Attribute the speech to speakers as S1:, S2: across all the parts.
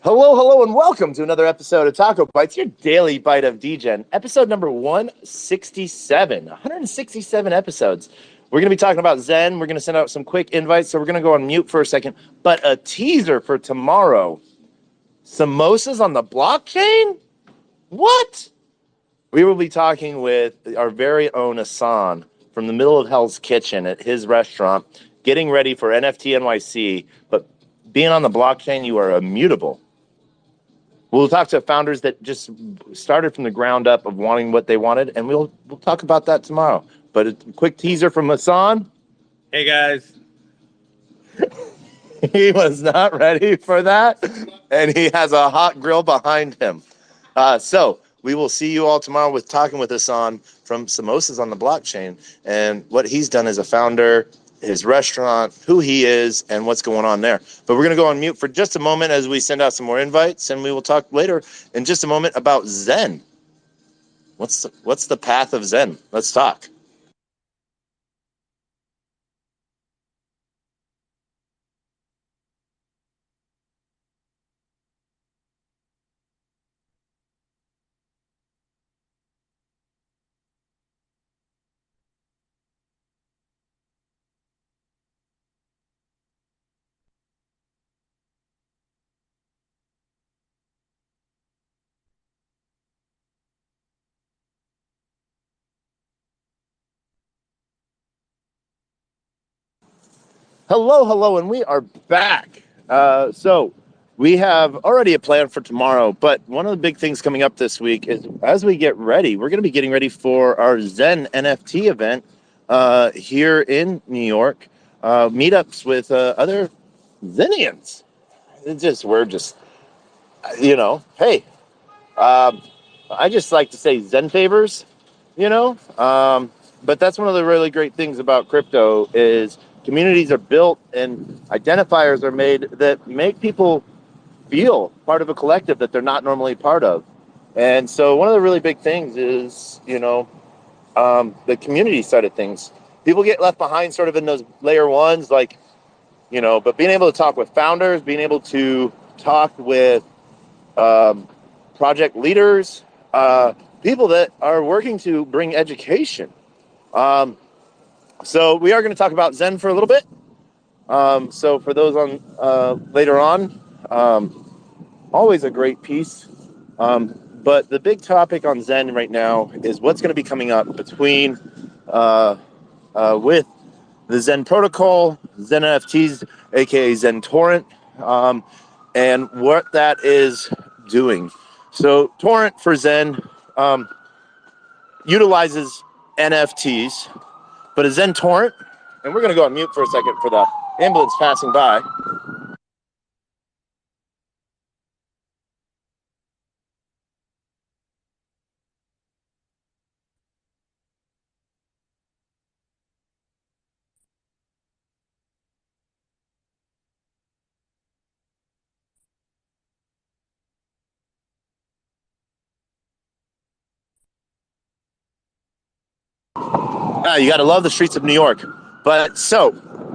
S1: Hello, hello, and welcome to another episode of TacoBytes, your daily bite of Degen, episode number 167. 167 episodes. We're going to be talking about Zen. We're going to send out some quick invites, so we're going to go on mute for a second. But a teaser for tomorrow. Samosas on the blockchain? What? We will be talking with our very own Asan from the middle of Hell's Kitchen at his restaurant, getting ready for NFT NYC. But being on the blockchain, you are immutable. We'll talk to founders that just started from the ground up of wanting what they wanted, and we'll talk about that tomorrow. But a quick teaser from Hassan.
S2: Hey guys.
S1: He was not ready for that, and he has a hot grill behind him. So we will see you all tomorrow with talking with Hassan from Samosas on the Blockchain and what he's done as a founder, his restaurant, who he is, and what's going on there. But we're going to go on mute for just a moment as we send out some more invites, and we will talk later in just a moment about Zen. What's the path of Zen? Let's talk. Hello, hello, and we are back. So we have already a plan for tomorrow, but one of the big things coming up this week is as we get ready, we're going to be getting ready for our Zen NFT event here in New York, meetups with other Zenians. We're just, hey, I just like to say Zen favors, but that's one of the really great things about crypto is communities are built and identifiers are made that make people feel part of a collective that they're not normally part of. And so one of the really big things is, the community side of things. People get left behind sort of in those layer ones, but being able to talk with founders, being able to talk with project leaders, people that are working to bring education. So we are going to talk about Zen for a little bit. So for those on later on, always a great piece. But the big topic on Zen right now is what's going to be coming up between with the Zen protocol, Zen NFTs, aka Zen Torrent, and what that is doing. So Torrent for Zen utilizes NFTs, but a Zen Torrent, and we're going to go on mute for a second for the ambulance passing by. You got to love the streets of New York. But so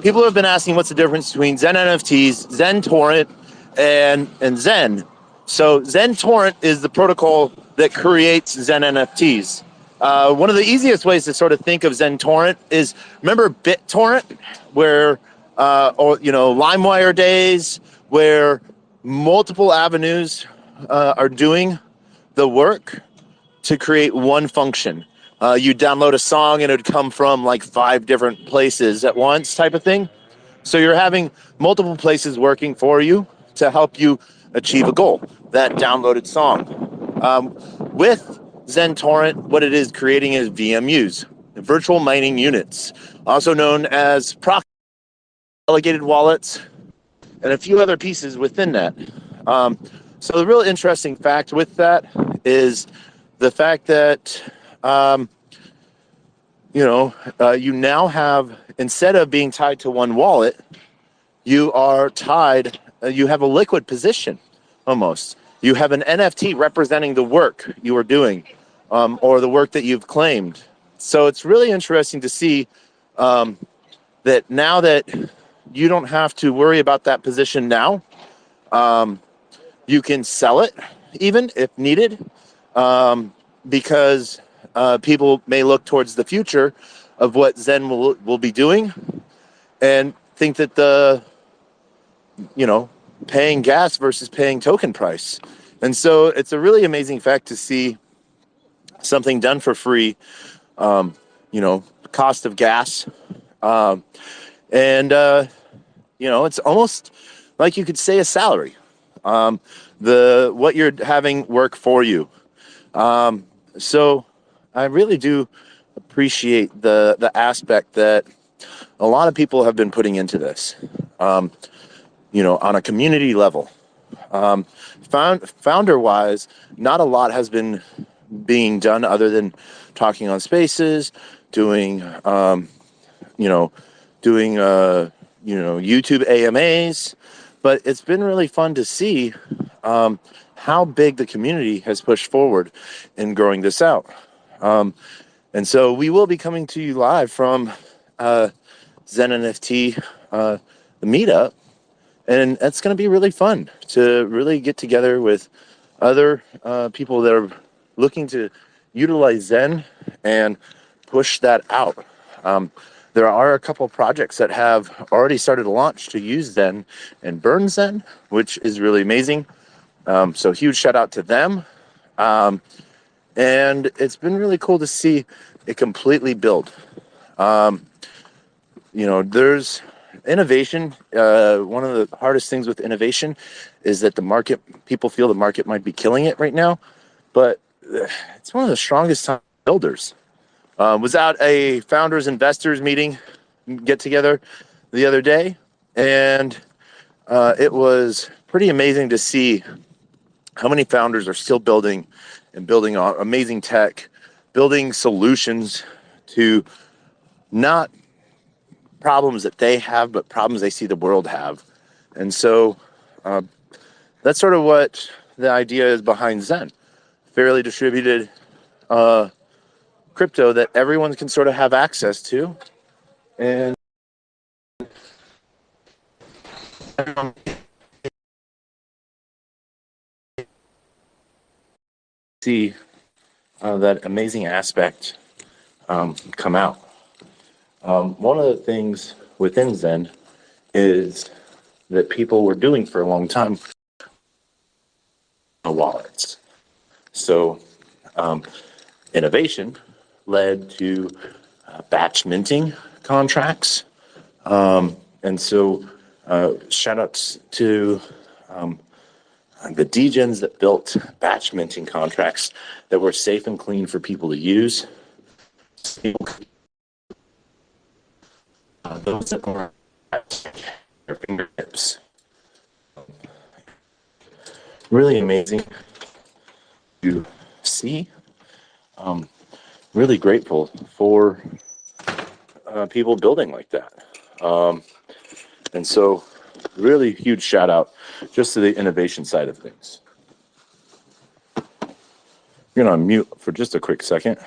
S1: people have been asking what's the difference between Zen NFTs, Zen Torrent, and Zen. So Zen Torrent is the protocol that creates Zen NFTs. One of the easiest ways to sort of think of Zen Torrent is, remember BitTorrent, where LimeWire days, where multiple avenues are doing the work to create one function. You download a song and it would come from like 5 different places at once type of thing. So you're having multiple places working for you to help you achieve a goal, that downloaded song. With Zen Torrent, what it is creating is VMUs, virtual mining units, also known as proxy delegated wallets, and a few other pieces within that. So the real interesting fact with that is the fact that you now have, instead of being tied to one wallet, you are tied, you have a liquid position almost. You have an NFT representing the work you are doing or the work that you've claimed. So it's really interesting to see that now that you don't have to worry about that position now, You can sell it even if needed, because people may look towards the future of what Zen will be doing and think that the, you know, paying gas versus paying token price. And so it's a really amazing fact to see something done for free, cost of gas. Um, and, it's almost like you could say a salary. What you're having work for you. So I really do appreciate the aspect that a lot of people have been putting into this, on a community level. Founder wise, not a lot has been being done other than talking on spaces, doing, YouTube AMAs. But it's been really fun to see how big the community has pushed forward in growing this out. And so we will be coming to you live from Zen NFT, the meetup. And it's going to be really fun to really get together with other people that are looking to utilize Zen and push that out. There are a couple of projects that have already started to launch to use Zen and burn Zen, which is really amazing. So huge shout out to them. And it's been really cool to see it completely build. There's innovation. One of the hardest things with innovation is that people feel the market might be killing it right now, but it's one of the strongest time builders. Was at a founders investors meeting get together the other day, and it was pretty amazing to see how many founders are still building and building amazing tech, building solutions to not problems that they have, but problems they see the world have. And so that's sort of what the idea is behind Zen. Fairly distributed crypto that everyone can sort of have access to. And see that amazing aspect come out. One of the things within Zen is that people were doing for a long time wallets. So innovation led to batch minting contracts. And so shout outs to the Degens that built batch minting contracts that were safe and clean for people to use. Those that were at their fingertips. Really amazing to see. Really grateful for people building like that. And so really huge shout out just to the innovation side of things. You're going to mute for just a quick second.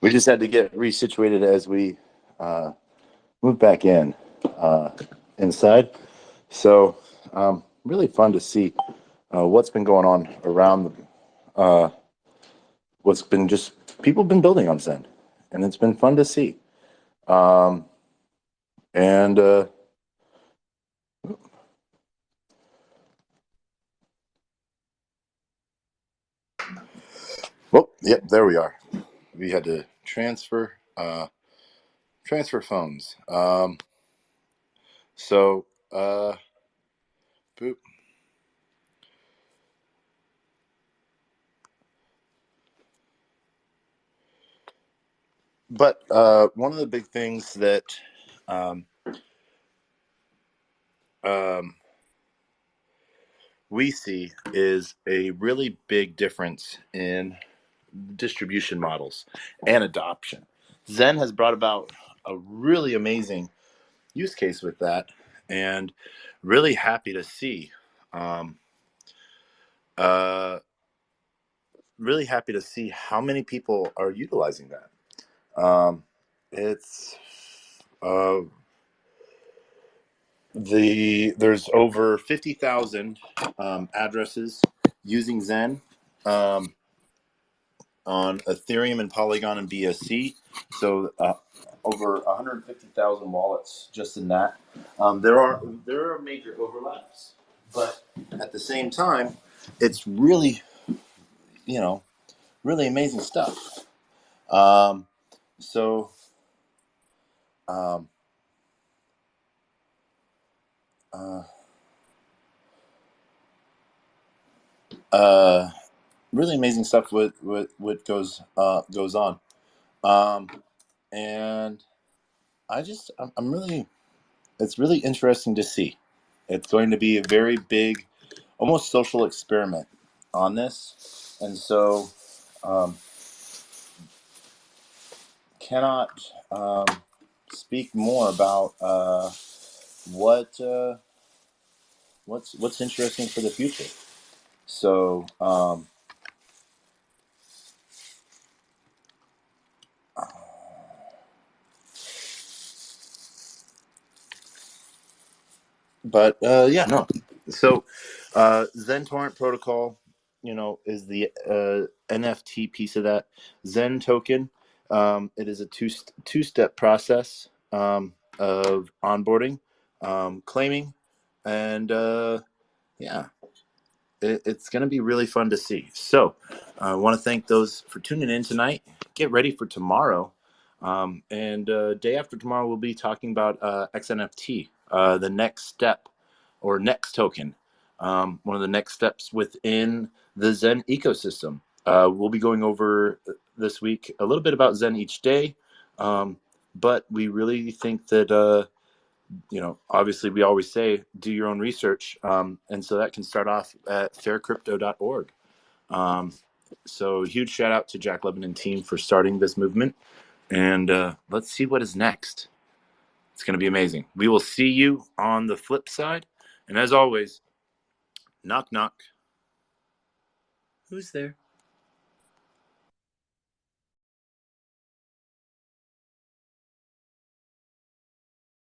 S1: We just had to get resituated as we move back inside. So really fun to see what's been going on around what's been just people have been building on Zen, and it's been fun to see. And well, yep, there we are. We had to transfer phones. So boop. But one of the big things that we see is a really big difference in distribution models and adoption. Zen has brought about a really amazing use case with that, and really happy to see. Um, uh, really happy to see how many people are utilizing that. It's there's over 50,000 addresses using Zen on Ethereum and Polygon and BSC. So over 150,000 wallets just in that. There are major overlaps, but at the same time, it's really really amazing stuff. Um, so um, uh, uh, really amazing stuff. What goes on, and I'm really, it's really interesting to see. It's going to be a very big, almost social experiment on this, and so um, cannot speak more about what what's interesting for the future. So but yeah, no. So Zen Torrent Protocol, is the NFT piece of that. Zen token, it is a two-step process of onboarding, claiming, and yeah, it's going to be really fun to see. So I want to thank those for tuning in tonight. Get ready for tomorrow. And day after tomorrow, we'll be talking about XNFT, the next step or next token, one of the next steps within the Zen ecosystem. We'll be going over this week a little bit about Zen each day, but we really think that obviously we always say do your own research, and so that can start off at faircrypto.org. So huge shout out to Jack Levin and team for starting this movement, and let's see what is next. It's going to be amazing. We will see you on the flip side, and as always, knock knock, who's there?